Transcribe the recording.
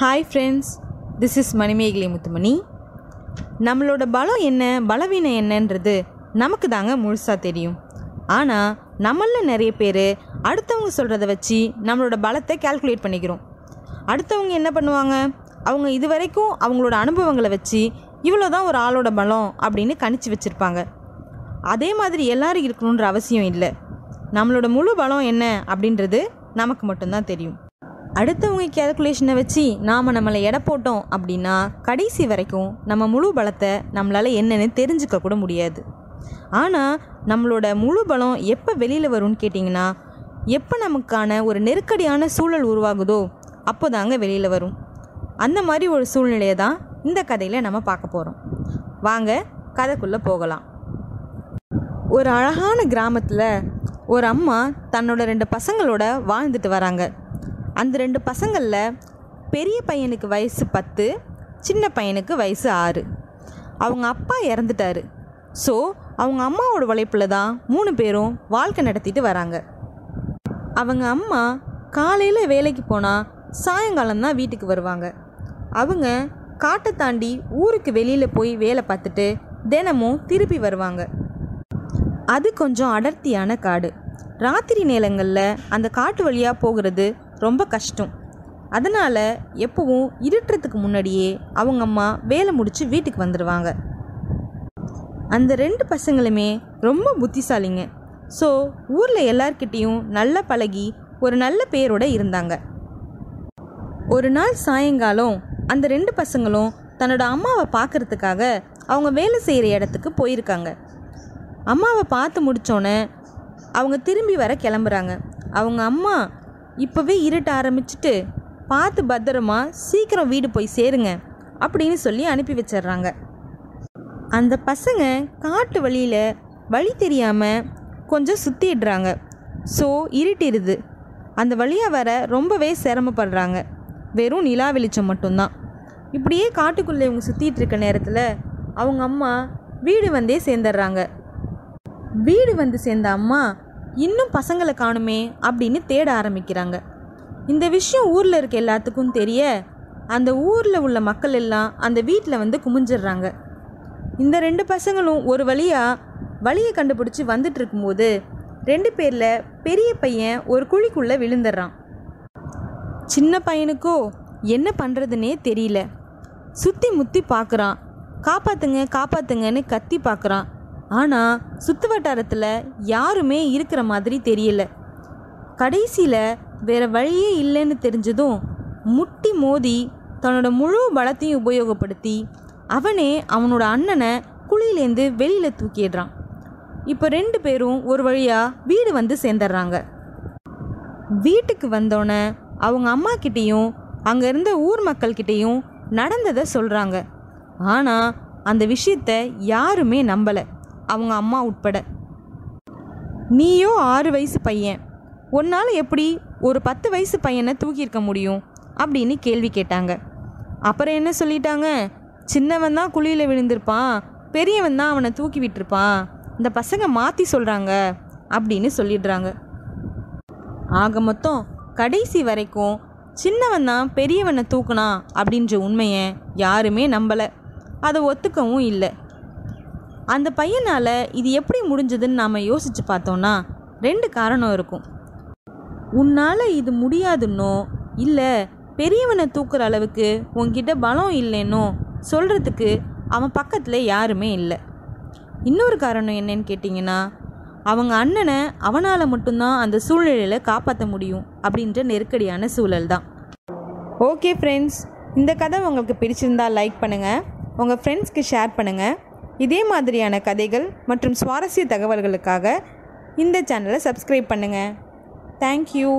Hi friends, this is Manimegalai Muthumani. நம்மளோட பலம் என்ன, பலவீனம் என்னன்றது நமக்கு தாங்க முழுசாக தெரியும். ஆனால் நம்மளில் நிறைய பேர் அடுத்தவங்க சொல்கிறத வச்சு நம்மளோட பலத்தை கால்குலேட் பண்ணிக்கிறோம். அடுத்தவங்க என்ன பண்ணுவாங்க, அவங்க இது வரைக்கும் அவங்களோட அனுபவங்களை வச்சு இவ்வளோ தான் ஒரு ஆளோட பலம் அப்படின்னு கணிச்சு வச்சுருப்பாங்க. அதே மாதிரி எல்லோரும் இருக்கணுன்ற அவசியம் இல்லை. நம்மளோட முழு பலம் என்ன அப்படின்றது நமக்கு மட்டும்தான் தெரியும். அடுத்தவங்க கேல்குலேஷனை வச்சு நாம் நம்மளை எடை போட்டோம் அப்படின்னா கடைசி வரைக்கும் நம்ம முழு பலத்தை நம்மளால் என்னென்னு தெரிஞ்சுக்க கூட முடியாது. ஆனால் நம்மளோட முழு பலம் எப்போ வெளியில் வரும்னு கேட்டிங்கன்னா, எப்போ நமக்கான ஒரு நெருக்கடியான சூழல் உருவாகுதோ அப்போ தாங்க வெளியில் வரும். அந்த மாதிரி ஒரு சூழ்நிலையை தான் இந்த கதையில் நம்ம பார்க்க போகிறோம். வாங்க கதைக்குள்ளே போகலாம். ஒரு அழகான கிராமத்தில் ஒரு அம்மா தன்னோட 2 பசங்களோட வாழ்ந்துட்டு வராங்க. அந்த 2 பசங்களில் பெரிய பையனுக்கு வயசு 10, சின்ன பையனுக்கு வயசு 6. அவங்க அப்பா இறந்துட்டாரு. ஸோ அவங்க அம்மாவோட உழைப்பில் தான் 3 பேரும் வாழ்க்கை நடத்திட்டு வராங்க. அவங்க அம்மா காலையில் வேலைக்கு போனால் சாயங்காலம் தான் வீட்டுக்கு வருவாங்க. அவங்க காட்டை தாண்டி ஊருக்கு வெளியில் போய் வேலை பார்த்துட்டு தினமும் திருப்பி வருவாங்க. அது கொஞ்சம் அடர்த்தியான காடு. ராத்திரி நேரங்களில் அந்த காட்டு வழியாக போகிறது ரொம்ப கஷ்டம். அதனால் எப்பவும் இருட்டுறதுக்கு முன்னாடியே அவங்க அம்மா வேலை முடித்து வீட்டுக்கு வந்துடுவாங்க. அந்த 2 பசங்களுமே ரொம்ப புத்திசாலிங்க. ஸோ ஊரில் எல்லார்கிட்டேயும் நல்லா பழகி ஒரு நல்ல பேரோடு இருந்தாங்க. ஒரு நாள் சாயங்காலம் அந்த 2 பசங்களும் தன்னோட அம்மாவை பார்க்குறதுக்காக அவங்க வேலை செய்கிற இடத்துக்கு போயிருக்காங்க. அம்மாவை பார்த்து முடித்தோன்னே அவங்க திரும்பி வர கிளம்புறாங்க. அவங்க அம்மா, இப்போவே இருட்ட ஆரம்பிச்சுட்டு பார்த்து பத்திரமா சீக்கிரம் வீடு போய் சேருங்க அப்படின்னு சொல்லி அனுப்பி வச்சிடுறாங்க. அந்த பசங்க காட்டு வழியில் வழி தெரியாமல் கொஞ்சம் சுற்றிடுறாங்க. ஸோ இருட்டிடுது. அந்த வழியாக வர ரொம்பவே சிரமப்படுறாங்க. வெறும் நிலா வெளிச்சம் மட்டும்தான். இப்படியே காட்டுக்குள்ளே இவங்க சுற்றிட்டு இருக்க நேரத்தில் அவங்க அம்மா வீடு வந்தே சேர்ந்துடுறாங்க. வீடு வந்து சேர்ந்த அம்மா இன்னும் பசங்களை காணுமே அப்படின்னு தேட ஆரம்பிக்கிறாங்க. இந்த விஷயம் ஊரில் இருக்க எல்லாத்துக்கும் தெரிய அந்த ஊரில் உள்ள மக்கள் எல்லாம் அந்த வீட்டில் வந்து குமிஞ்சிடுறாங்க. இந்த 2 பசங்களும் ஒரு வழியை கண்டுபிடிச்சி வந்துட்டு இருக்கும்போது 2 பேரில் பெரிய பையன் ஒரு குழிக்குள்ளே விழுந்துடுறான். சின்ன பையனுக்கோ என்ன பண்ணுறதுனே தெரியல. சுற்றி முற்றி பார்க்குறான். காப்பாற்றுங்க காப்பாற்றுங்கன்னு கத்தி பார்க்குறான். ஆனால் சுற்று வட்டாரத்தில் யாருமே இருக்கிற மாதிரி தெரியல. கடைசியில் வேறு வழியே இல்லைன்னு தெரிஞ்சதும் முட்டி மோதி தன்னோட முழு பலத்தையும் உபயோகப்படுத்தி அவனே அவனோட அண்ணனை குழியிலேருந்து வெளியில் தூக்கிடுறான். இப்போ 2 பேரும் ஒரு வழியாக வீடு வந்து சேர்ந்துடுறாங்க. வீட்டுக்கு வந்தோடனே அவங்க அம்மா கிட்டேயும் அங்கே இருந்த ஊர் மக்கள்கிட்டையும் நடந்ததை சொல்கிறாங்க. ஆனால் அந்த விஷயத்தை யாருமே நம்பலை, அவங்க அம்மா உட்பட. நீயோ 6 வயசு பையன், உன்னால் எப்படி ஒரு 10 வயசு பையனை தூக்கியிருக்க முடியும் அப்படின்னு கேள்வி கேட்டாங்க. அப்புறம் என்ன சொல்லிட்டாங்க, சின்னவன் தான் குழியில் விழுந்திருப்பான், பெரியவன் தான் அவனை தூக்கி விட்டுருப்பான், இந்த பசங்க மாற்றி சொல்கிறாங்க அப்படின்னு சொல்லிடுறாங்க. ஆக மொத்தம் கடைசி வரைக்கும் சின்னவன் தான் பெரியவனை தூக்குனா அப்படின்ற உண்மையை யாருமே நம்பலை, அதை ஒத்துக்கவும் இல்லை. அந்த பையனால் இது எப்படி முடிஞ்சதுன்னு நாம் யோசித்து பார்த்தோன்னா 2 காரணம் இருக்கும். உன்னால் இது முடியாதுன்னோ இல்லை பெரியவனை தூக்குற அளவுக்கு உன்கிட்ட பலம் இல்லைன்னோ சொல்கிறதுக்கு அவன் பக்கத்தில் யாருமே இல்லை. இன்னொரு காரணம் என்னன்னு கேட்டிங்கன்னா, அவங்க அண்ணனை அவனால் மட்டும்தான் அந்த சூழ்நிலையில் காப்பாற்ற முடியும் அப்படின்ற நெருக்கடியான சூழல் தான். ஓகே ஃப்ரெண்ட்ஸ், இந்த கதை உங்களுக்கு பிடிச்சிருந்தால் லைக் பண்ணுங்கள், உங்கள் ஃப்ரெண்ட்ஸ்க்கு ஷேர் பண்ணுங்கள். இதே மாதிரியான கதைகள் மற்றும் சுவாரஸ்ய தகவல்களுக்காக இந்த சேனலை சப்ஸ்கிரைப் பண்ணுங்கள். தேங்க்யூ.